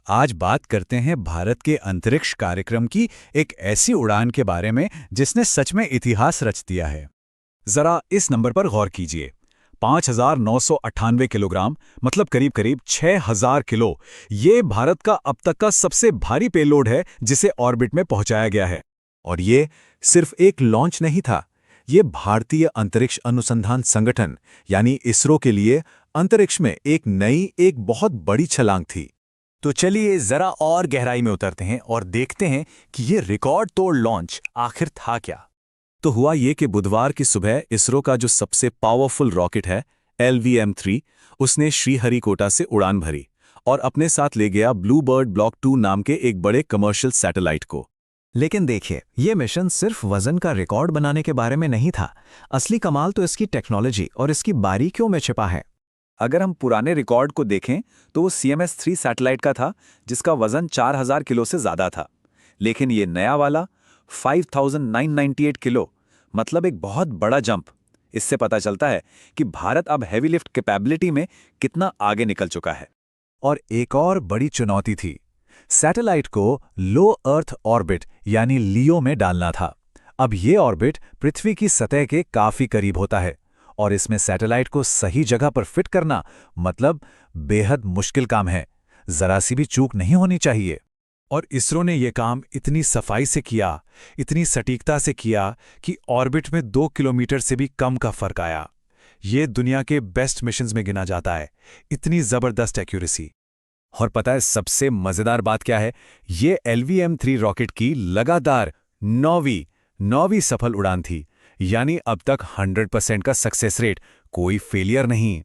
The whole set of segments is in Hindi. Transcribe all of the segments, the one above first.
आज बात करते हैं भारत के अंतरिक्ष कार्यक्रम की एक ऐसी उड़ान के बारे में जिसने सच में इतिहास रच दिया है। जरा इस नंबर पर गौर कीजिए। 5,998 किलोग्राम, मतलब करीब करीब 6,000 किलो। ये भारत का अब तक का सबसे भारी पेलोड है जिसे ऑर्बिट में पहुंचाया गया है। और ये सिर्फ एक लॉन्च नहीं था, ये भारतीय अंतरिक्ष अनुसंधान संगठन यानी इसरो के लिए अंतरिक्ष में एक बहुत बड़ी छलांग थी। तो चलिए जरा और गहराई में उतरते हैं और देखते हैं कि ये रिकॉर्ड तोड़ लॉन्च आखिर था क्या। तो हुआ ये कि बुधवार की सुबह इसरो का जो सबसे पावरफुल रॉकेट है LVM-3, उसने श्रीहरिकोटा से उड़ान भरी और अपने साथ ले गया ब्लू बर्ड ब्लॉक 2 नाम के एक बड़े कमर्शियल सैटेलाइट को। लेकिन देखिए, ये मिशन सिर्फ वजन का रिकॉर्ड बनाने के बारे में नहीं था। असली कमाल तो इसकी टेक्नोलॉजी और इसकी बारीकियों में छिपा है। अगर हम पुराने रिकॉर्ड को देखें तो वो CMS-3 सैटेलाइट का था जिसका वजन 4,000 किलो से ज़्यादा था। लेकिन ये नया वाला 5,998 किलो, मतलब एक बहुत बड़ा जंप। इससे पता चलता है कि भारत अब हैवी लिफ्ट कैपेबिलिटी में कितना आगे निकल चुका है। और एक और बड़ी चुनौती थी, सैटेलाइट को लो अर्थ ऑर्बिट यानी लियो में डालना था। अब ये ऑर्बिट पृथ्वी की सतह के काफी करीब होता है और इसमें सैटेलाइट को सही जगह पर फिट करना मतलब बेहद मुश्किल काम है। जरा सी भी चूक नहीं होनी चाहिए। और इसरो ने यह काम इतनी सफाई से किया, इतनी सटीकता से किया कि ऑर्बिट में 2 किलोमीटर से भी कम का फर्क आया। ये दुनिया के बेस्ट मिशंस में गिना जाता है, इतनी जबरदस्त एक्यूरेसी। और पता है सबसे मजेदार बात क्या है? ये LVM-3 रॉकेट की लगातार नौवीं सफल उड़ान थी, यानी अब तक 100% का सक्सेस रेट, कोई फेलियर नहीं।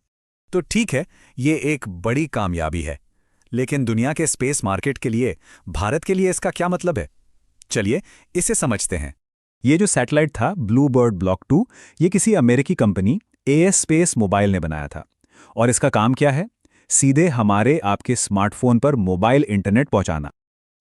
तो ठीक है, ये एक बड़ी कामयाबी है, लेकिन दुनिया के स्पेस मार्केट के लिए, भारत के लिए इसका क्या मतलब है? चलिए इसे समझते हैं। ये जो सैटेलाइट था ब्लू बर्ड ब्लॉक 2, ये किसी अमेरिकी कंपनी AS स्पेस मोबाइल ने बनाया था। और इसका काम क्या है? सीधे हमारे आपके स्मार्टफोन पर मोबाइल इंटरनेट पहुंचाना।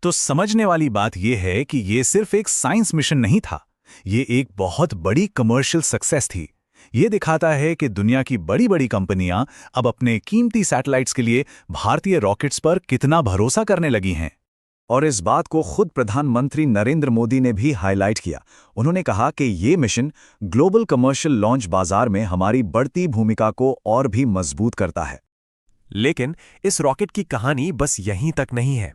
तो समझने वाली बात यह है कि यह सिर्फ एक साइंस मिशन नहीं था, ये एक बहुत बड़ी कमर्शियल सक्सेस थी। ये दिखाता है कि दुनिया की बड़ी बड़ी कंपनियां अब अपने कीमती सैटेलाइट्स के लिए भारतीय रॉकेट्स पर कितना भरोसा करने लगी हैं। और इस बात को खुद प्रधानमंत्री नरेंद्र मोदी ने भी हाईलाइट किया। उन्होंने कहा कि ये मिशन ग्लोबल कमर्शियल लॉन्च बाजार में हमारी बढ़ती भूमिका को और भी मजबूत करता है। लेकिन इस रॉकेट की कहानी बस यहीं तक नहीं है।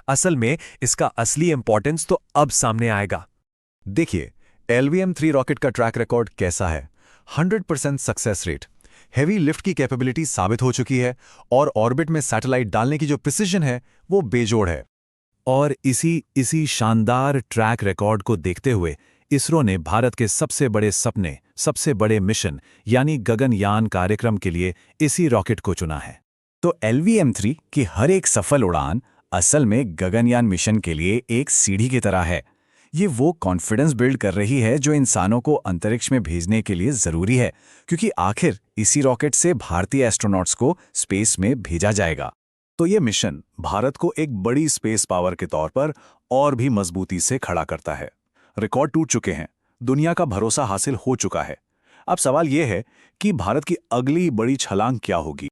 असल में इसका असली इंपॉर्टेंस तो अब सामने आएगा। देखिए, LVM-3 रॉकेट का ट्रैक रिकॉर्ड कैसा है? 100% सक्सेस रेट, हेवी लिफ्ट की कैपेबिलिटी साबित हो चुकी है और ऑर्बिट में सैटेलाइट डालने की जो प्रिसिजन है वो बेजोड़ है। और इसी शानदार ट्रैक रिकॉर्ड को देखते हुए इसरो ने भारत के सबसे बड़े सपने, सबसे बड़े मिशन यानी गगनयान कार्यक्रम के लिए इसी रॉकेट को चुना है। तो LVM-3 की हर एक सफल उड़ान असल में गगनयान मिशन के लिए एक सीढ़ी की तरह है। ये वो कॉन्फिडेंस बिल्ड कर रही है जो इंसानों को अंतरिक्ष में भेजने के लिए जरूरी है, क्योंकि आखिर इसी रॉकेट से भारतीय एस्ट्रोनॉट्स को स्पेस में भेजा जाएगा। तो ये मिशन भारत को एक बड़ी स्पेस पावर के तौर पर और भी मजबूती से खड़ा करता है। रिकॉर्ड टूट चुके हैं, दुनिया का भरोसा हासिल हो चुका है। अब सवाल यह है कि भारत की अगली बड़ी छलांग क्या होगी।